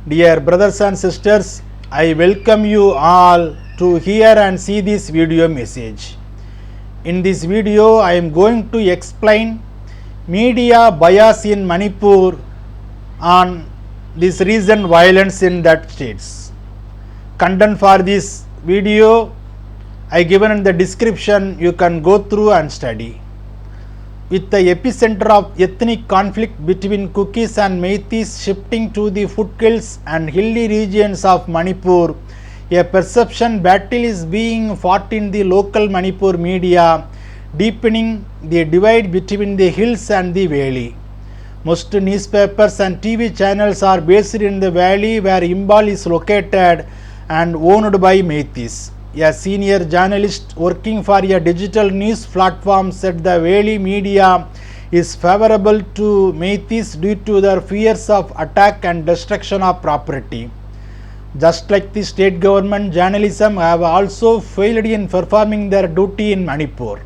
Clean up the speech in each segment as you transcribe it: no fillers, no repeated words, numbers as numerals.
Dear brothers and sisters, I welcome you all to hear and see this video message. In this video, I am going to explain media bias in Manipur on this recent violence in that states. Content for this video I given in the description, you can go through and study. With the epicenter of ethnic conflict between Kukis and Meiteis shifting to the foothills and hilly regions of Manipur, a perception battle is being fought in the local Manipur media, deepening the divide between the hills and the valley. Most newspapers and TV channels are based in the valley where Imphal is located and owned by Meiteis. A senior journalist working for a digital news platform said the valley media is favourable to Meiteis due to their fears of attack and destruction of property. Just like the state government, journalism have also failed in performing their duty in Manipur.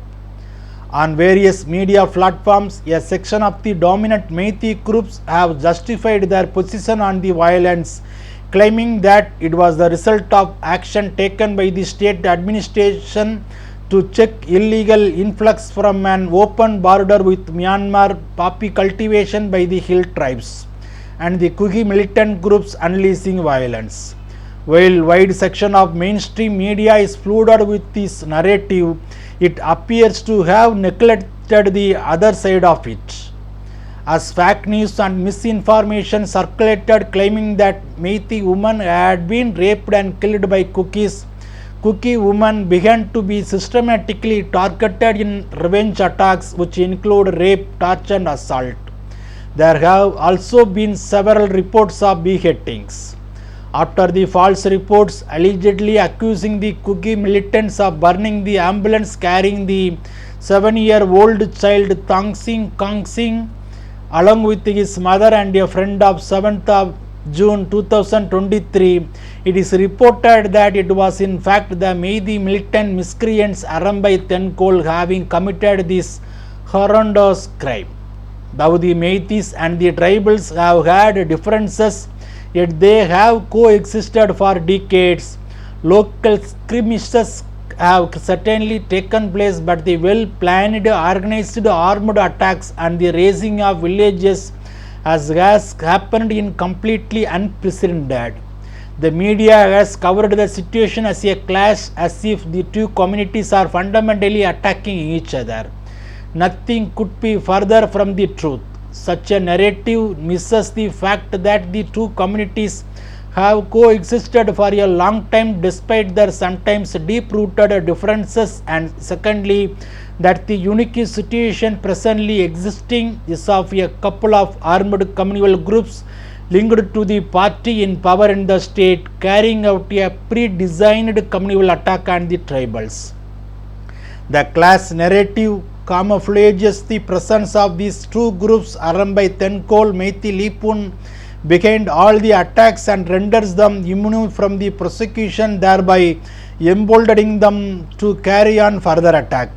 On various media platforms, a section of the dominant Meitei groups have justified their position on the violence, claiming that it was the result of action taken by the state administration to check illegal influx from an open border with Myanmar, poppy cultivation by the hill tribes, and the Kuki militant groups unleashing violence. While wide section of mainstream media is flooded with this narrative, it appears to have neglected the other side of it, as fake news and misinformation circulated claiming that Meitei women had been raped and killed by Kukis. Kuki women began to be systematically targeted in revenge attacks which include rape, torture and assault. There have also been several reports of beheadings. After the false reports allegedly accusing the Kuki militants of burning the ambulance carrying the 7-year-old child Kang Sing along with his mother and a friend of 7th of June 2023, it is reported that it was in fact the Meitei militant miscreants Arambai Tenkol having committed this horrendous crime. Though the Meiteis and the tribals have had differences, yet they have coexisted for decades. Local skirmishes have certainly taken place, but the well-planned, organized armed attacks and the razing of villages has happened in completely unprecedented. The media has covered the situation as a clash, as if the two communities are fundamentally attacking each other. Nothing could be further from the truth. Such a narrative misses the fact that the two communities have coexisted for a long time despite their sometimes deep-rooted differences, and secondly, that the unique situation presently existing is of a couple of armed communal groups linked to the party in power in the state carrying out a pre-designed communal attack on the tribals. The class narrative camouflages the presence of these two groups Arambai Tenkol, Meitei Lipun behind all the attacks and renders them immune from the prosecution, thereby emboldening them to carry on further attack.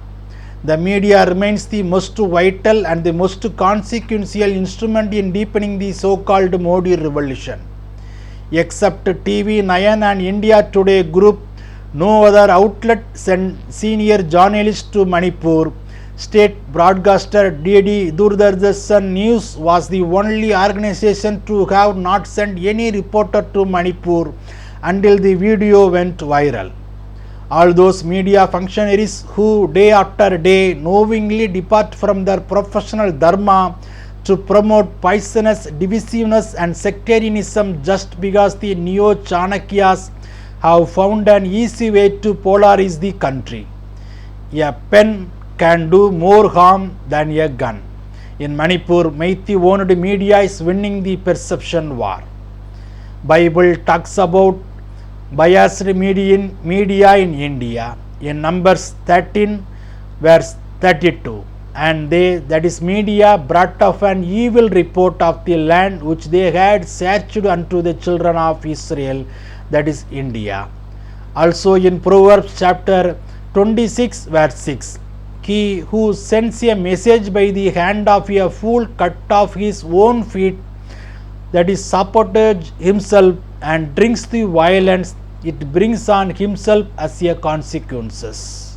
The media remains the most vital and the most consequential instrument in deepening the so-called Modi revolution. Except TV9 and India Today group, no other outlet sent senior journalists to Manipur. State broadcaster DD Doordarshan News was the only organization to have not sent any reporter to Manipur until the video went viral. All those media functionaries who day after day knowingly depart from their professional dharma to promote poisonous divisiveness and sectarianism just because the neo-Chanakyas have found an easy way to polarize the country. A pen can do more harm than a gun. In Manipur, Meitei owned media is winning the perception war. Bible talks about biased media in India in Numbers 13 verse 32, and that is media brought of an evil report of the land which they had searched unto the children of Israel, that is India. Also in Proverbs chapter 26 verse 6, he who sends a message by the hand of a fool cut off his own feet that is sabotage himself and drinks the violence it brings on himself as a consequences.